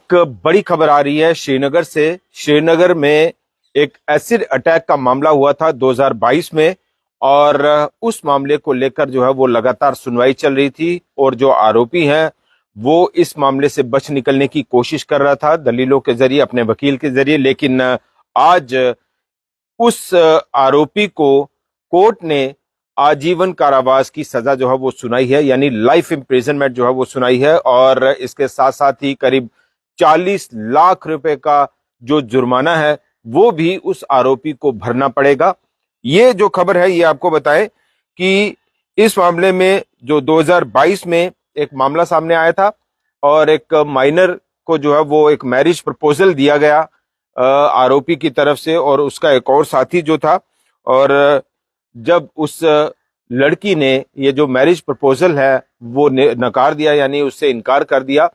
एक बड़ी खबर आ रही है श्रीनगर से। श्रीनगर में एक एसिड अटैक का मामला हुआ था 2022 में और उस मामले को लेकर जो है वो लगातार सुनवाई चल रही थी और जो आरोपी हैं वो इस मामले से बच निकलने की कोशिश कर रहा था दलीलों के जरिए, अपने वकील के जरिए। लेकिन आज उस आरोपी को कोर्ट ने आजीवन कारावास की सजा जो है वो सुनाई है, यानी लाइफ इम्प्रिजनमेंट जो है वो सुनाई है। और इसके साथ साथ ही करीब 40 लाख रुपए का जो जुर्माना है वो भी उस आरोपी को भरना पड़ेगा। ये जो खबर है ये आपको बताएं कि इस मामले में जो 2022 में एक मामला सामने आया था और एक माइनर को जो है वो एक मैरिज प्रपोजल दिया गया आरोपी की तरफ से और उसका एक और साथी जो था। और जब उस लड़की ने ये जो मैरिज प्रपोजल है वो नकार दिया, यानी उससे इनकार कर दिया,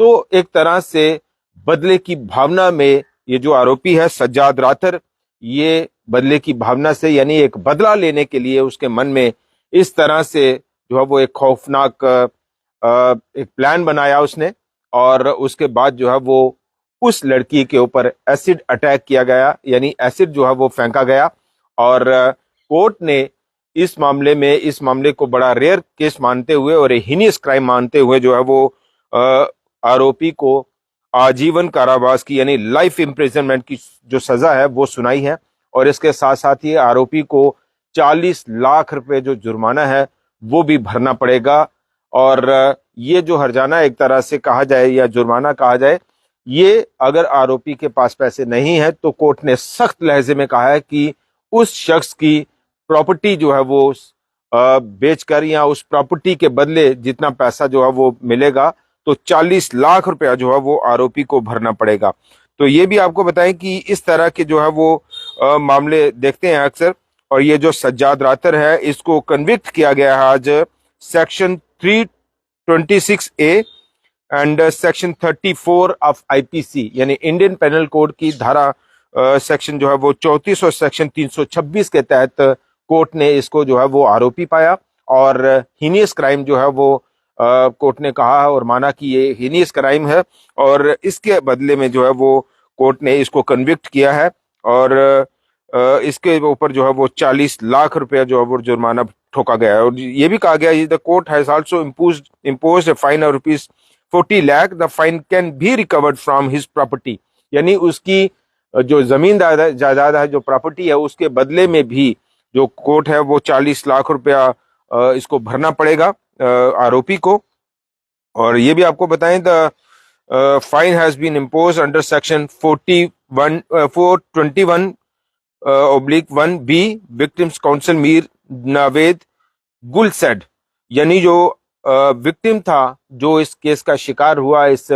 तो एक तरह से बदले की भावना में ये जो आरोपी है सज्जाद रातर, ये बदले की भावना से यानी एक बदला लेने के लिए उसके मन में इस तरह से जो है वो एक खौफनाक एक प्लान बनाया उसने। और उसके बाद जो है वो उस लड़की के ऊपर एसिड अटैक किया गया, यानी एसिड जो है वो फेंका गया। और कोर्ट ने इस मामले को बड़ा रेयर केस मानते हुए और हीनियस क्राइम मानते हुए जो है वो आरोपी को आजीवन कारावास की यानी लाइफ इम्प्रिजनमेंट की जो सजा है वो सुनाई है। और इसके साथ साथ ही आरोपी को 40 लाख रुपए जो जुर्माना है वो भी भरना पड़ेगा। और ये जो हर्जाना एक तरह से कहा जाए या जुर्माना कहा जाए, ये अगर आरोपी के पास पैसे नहीं है तो कोर्ट ने सख्त लहजे में कहा है कि उस शख्स की प्रॉपर्टी जो है वो बेचकर या उस प्रॉपर्टी के बदले जितना पैसा जो है वो मिलेगा तो 40 लाख रुपया जो है वो आरोपी को भरना पड़ेगा। तो ये भी आपको बताएं कि इस तरह के जो है वो मामले देखते हैं अक्सर। और ये जो सज्जाद रातर है इसको कन्विक्ट किया गया है आज section 326A and section 34 of IPC यानी इंडियन पेनल कोड की धारा सेक्शन जो है वो 34 और सेक्शन 326 के तहत कोर्ट ने इसको जो है वो आरोपी पाया। और हीनियस क्राइम जो है वो कोर्ट ने कहा और माना कि ये हीनियस क्राइम है और इसके बदले में जो है वो कोर्ट ने इसको कन्विक्ट किया है। और इसके ऊपर जो है वो 40 लाख रुपया जो है वो जुर्माना ठोका गया है। और ये भी कहा गया the court has also imposed a fine of ₹40 lakh, the fine can be recovered from his property, यानी उसकी जो जमीन जायदाद है, जो प्रॉपर्टी है, उसके बदले में भी जो कोर्ट है वो 40 लाख रुपया इसको भरना पड़ेगा आरोपी को। और ये भी आपको बताएं the fine has been imposed under section 421/1B victims counsel Mir Naved Gul said, यानी जो विक्टिम था, जो इस केस का शिकार हुआ, इस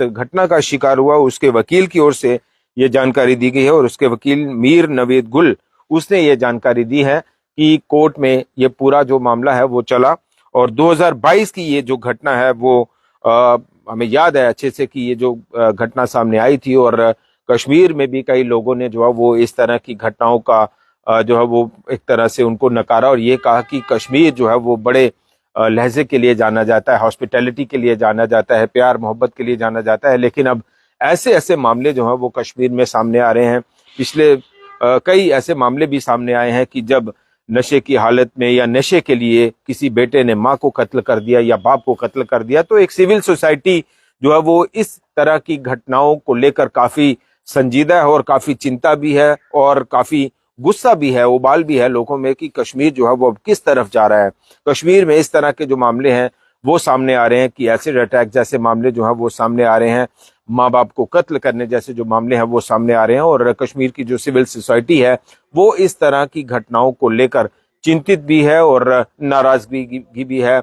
घटना का शिकार हुआ, उसके वकील की ओर से ये जानकारी दी गई है। और उसके वकील मीर नवेद गुल, उसने ये जानकारी दी है कि कोर्ट में ये पूरा जो मामला है वो चला। और 2022 की ये जो घटना है वो हमें याद है अच्छे से कि ये जो घटना सामने आई थी और कश्मीर में भी कई लोगों ने जो है वो इस तरह की घटनाओं का जो है वो एक तरह से उनको नकारा और ये कहा कि कश्मीर जो है वो बड़े लहजे के लिए जाना जाता है, हॉस्पिटैलिटी के लिए जाना जाता है, प्यार मोहब्बत के लिए जाना जाता है। लेकिन अब ऐसे ऐसे मामले जो हैं वो कश्मीर में सामने आ रहे हैं। पिछले कई ऐसे मामले भी सामने आए हैं कि जब नशे की हालत में या नशे के लिए किसी बेटे ने माँ को कत्ल कर दिया या बाप को कत्ल कर दिया, तो एक सिविल सोसाइटी जो है वो इस तरह की घटनाओं को लेकर काफी संजीदा है और काफी चिंता भी है और काफी गुस्सा भी है, उबाल भी है लोगों में कि कश्मीर जो है वो अब किस तरफ जा रहा है। कश्मीर में इस तरह के जो मामले हैं वो सामने आ रहे हैं कि एसिड अटैक जैसे मामले जो है वो सामने आ रहे हैं, माँ बाप को कत्ल करने जैसे जो मामले हैं वो सामने आ रहे हैं। और कश्मीर की जो सिविल सोसाइटी है वो इस तरह की घटनाओं को लेकर चिंतित भी है और नाराजगी भी है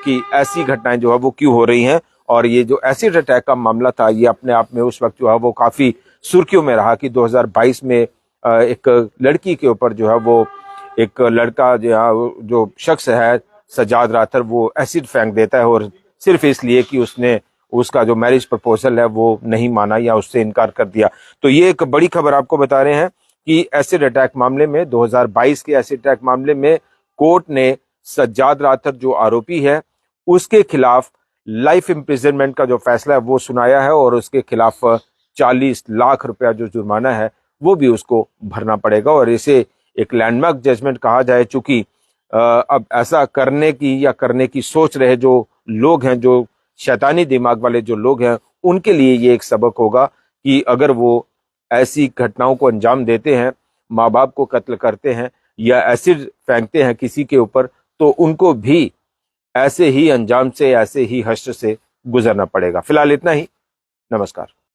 कि ऐसी घटनाएं जो है वो क्यों हो रही हैं। और ये जो एसिड अटैक का मामला था ये अपने आप में उस वक्त जो है वो काफी सुर्खियों में रहा कि 2022 में एक लड़की के ऊपर जो है वो एक लड़का जो शख्स है सज्जाद रातर वो एसिड फेंक देता है और सिर्फ इसलिए कि उसने उसका जो मैरिज प्रपोजल है वो नहीं माना या उससे इनकार कर दिया। तो ये एक बड़ी खबर आपको बता रहे हैं कि एसिड अटैक मामले में 2022 के एसिड अटैक मामले में कोर्ट ने सज्जाद रातर जो आरोपी है उसके खिलाफ लाइफ इम्प्रिजनमेंट का जो फैसला है वो सुनाया है और उसके खिलाफ 40 लाख रुपया जो जुर्माना है वो भी उसको भरना पड़ेगा। और इसे एक लैंडमार्क जजमेंट कहा जाए, चूंकि अब ऐसा करने की या करने की सोच रहे जो लोग हैं, जो शैतानी दिमाग वाले जो लोग हैं, उनके लिए ये एक सबक होगा कि अगर वो ऐसी घटनाओं को अंजाम देते हैं, माँ बाप को कत्ल करते हैं या एसिड फेंकते हैं किसी के ऊपर, तो उनको भी ऐसे ही अंजाम से, ऐसे ही हश्र से गुजरना पड़ेगा। फिलहाल इतना ही। नमस्कार।